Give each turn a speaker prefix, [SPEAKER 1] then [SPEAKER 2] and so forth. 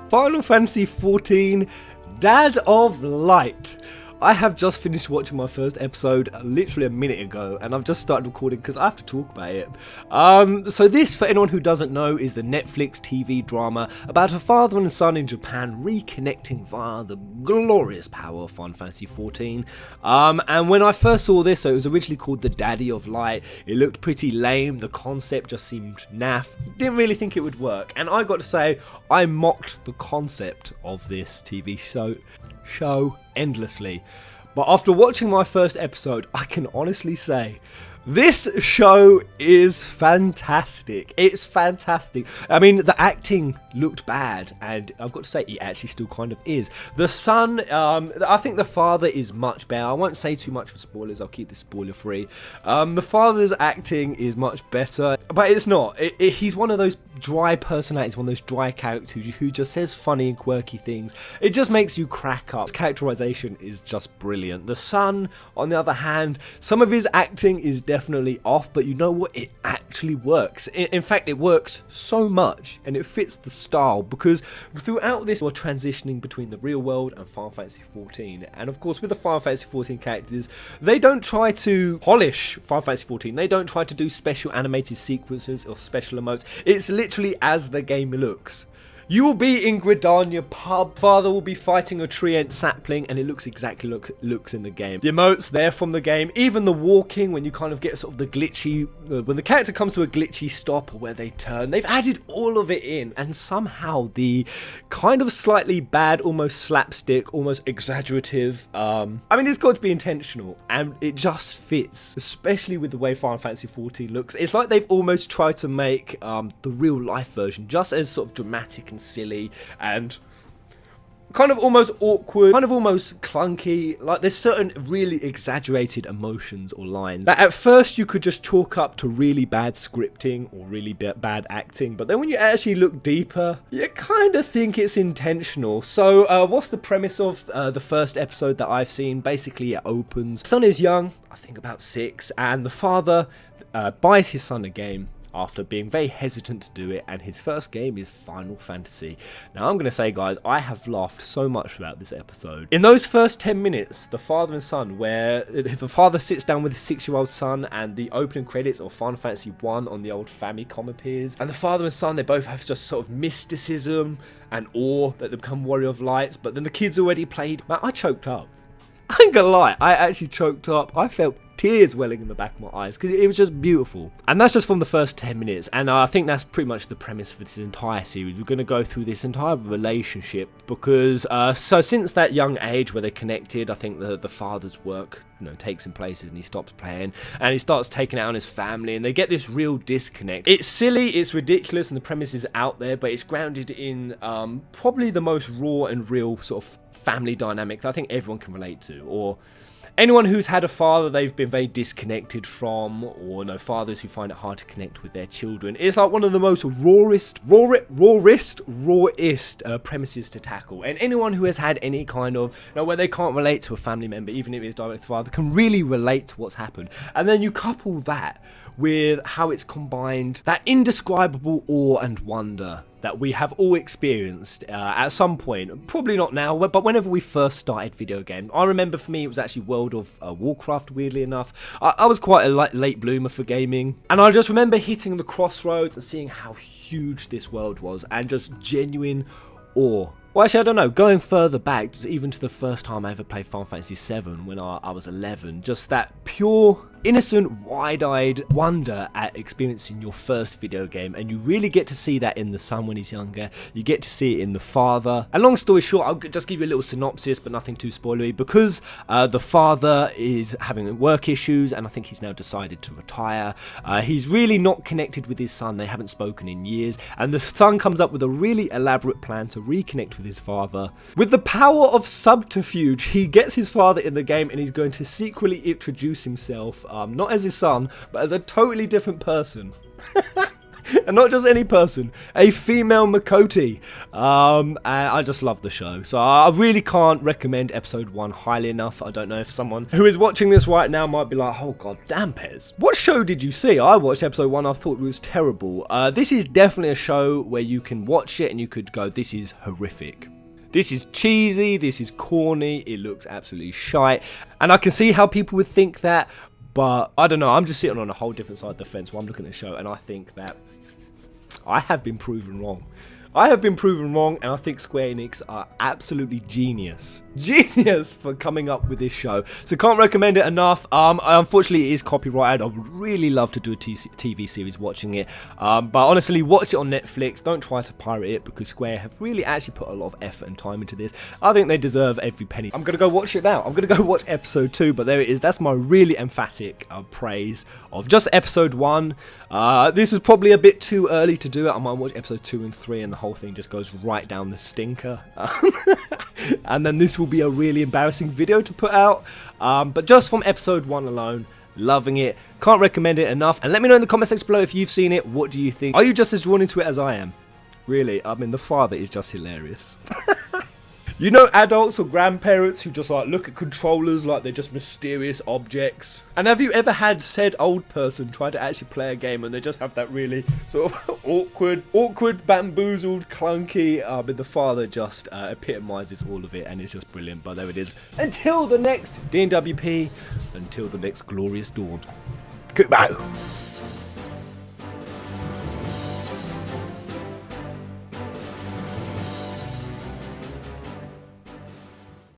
[SPEAKER 1] Final Fantasy XIV, Dad of Light. I have just finished watching my first episode literally a minute ago, and I've just started recording because I have to talk about it. So this, for anyone who doesn't know, is the Netflix TV drama about a father and son in Japan reconnecting via the glorious power of Final Fantasy XIV. And when I first saw this, so it was originally called The Daddy of Light, it looked pretty lame, the concept just seemed naff, didn't really think it would work, and I got to say, I mocked the concept of this TV show endlessly. But after watching my first episode, I can honestly say this show is fantastic. It's fantastic. I mean, the acting looked bad, and I've got to say, it actually still kind of is. The son, I think the father is much better. I won't say too much for spoilers. I'll keep this spoiler free. The father's acting is much better, but it's not. He's one of those dry personalities, one of those dry characters who just says funny and quirky things. It just makes you crack up. His characterization is just brilliant. The son, on the other hand, some of his acting is definitely off, but you know what? It actually works. In fact, it works so much, and it fits the style, because throughout this, we're transitioning between the real world and Final Fantasy XIV. And of course, with the Final Fantasy XIV characters, they don't try to polish Final Fantasy XIV. They don't try to do special animated sequences or special emotes. It's literally as the game looks. You will be in Gridania pub, father will be fighting a treant sapling, and it looks exactly looks in the game. The emotes there from the game, even the walking, when you kind of get sort of the glitchy, when the character comes to a glitchy stop where they turn, they've added all of it in, and somehow the kind of slightly bad, almost slapstick, almost exaggerative, I mean, it's got to be intentional, and it just fits, especially with the way Final Fantasy XIV looks. It's like they've almost tried to make the real life version just as sort of dramatic and silly and kind of almost awkward, kind of almost clunky. Like, there's certain really exaggerated emotions or lines that at first you could just chalk up to really bad scripting or really bad acting, but then when you actually look deeper, you kind of think it's intentional. So what's the premise of the first episode that I've seen? Basically, it opens, the son is young, I think about 6, and the father buys his son a game after being very hesitant to do it, and his first game is Final Fantasy. Now, I'm going to say, guys, I have laughed so much throughout this episode. In those first 10 minutes, the father and son, where the father sits down with his 6-year-old son, and the opening credits of Final Fantasy I on the old Famicom appears, and the father and son, they both have just sort of mysticism and awe that they become Warrior of Lights, but then the kids already played. Man, I choked up. I ain't gonna lie, I actually choked up. I felt tears welling in the back of my eyes because it was just beautiful. And that's just from the first 10 minutes, and I think that's pretty much the premise for this entire series. We're going to go through this entire relationship because so since that young age where they're connected, I think the father's work, you know, takes him places, and he stops playing and he starts taking it out on his family, and they get this real disconnect. It's silly, it's ridiculous, and the premise is out there, but it's grounded in probably the most raw and real sort of family dynamic that I think everyone can relate to, or anyone who's had a father they've been very disconnected from, or no, fathers who find it hard to connect with their children. It's like one of the most rawest premises to tackle. And anyone who has had any kind of, you know, where they can't relate to a family member, even if it's direct father, can really relate to what's happened. And then you couple that with how it's combined that indescribable awe and wonder that we have all experienced at some point, probably not now, but whenever we first started video games. I remember for me it was actually World of Warcraft, weirdly enough. I was quite a late bloomer for gaming, and I just remember hitting the crossroads and seeing how huge this world was, and just genuine awe. Well, actually, I don't know, going further back, even to the first time I ever played Final Fantasy VII when I was 11, just that pure, innocent, wide-eyed wonder at experiencing your first video game, and you really get to see that in the son when he's younger, you get to see it in the father. And long story short, I'll just give you a little synopsis, but nothing too spoilery, because the father is having work issues, and I think he's now decided to retire. He's really not connected with his son, they haven't spoken in years, and the son comes up with a really elaborate plan to reconnect with his father. With the power of subterfuge, he gets his father in the game, and he's going to secretly introduce himself, not as his son, but as a totally different person. And not just any person, a female Makoti. And I just love the show. So I really can't recommend episode 1 highly enough. I don't know if someone who is watching this right now might be like, oh god damn, Pez, what show did you see? I watched episode 1, I thought it was terrible. This is definitely a show where you can watch it and you could go, this is horrific. This is cheesy, this is corny, it looks absolutely shite. And I can see how people would think that, but I don't know, I'm just sitting on a whole different side of the fence while I'm looking at the show, and I think that I have been proven wrong. I have been proven wrong, and I think Square Enix are absolutely genius. Genius for coming up with this show. So can't recommend it enough. Unfortunately, it is copyrighted. I would really love to do a TV series watching it. But honestly, watch it on Netflix. Don't try to pirate it, because Square have really actually put a lot of effort and time into this. I think they deserve every penny. I'm going to go watch it now. I'm going to go watch episode 2, but there it is. That's my really emphatic praise of just episode 1. This was probably a bit too early to do it. I might watch episode 2 and 3, and the whole thing just goes right down the stinker. And then this will be a really embarrassing video to put out. But just from episode 1 alone, loving it. Can't recommend it enough. And let me know in the comment section below if you've seen it. What do you think? Are you just as drawn into it as I am? Really, I mean, the father is just hilarious. You know, adults or grandparents who just like look at controllers like they're just mysterious objects. And have you ever had said old person try to actually play a game and they just have that really sort of awkward, bamboozled, clunky, but the father just epitomizes all of it, and it's just brilliant. But there it is. Until the next DNWP, until the next glorious dawn. Goodbye.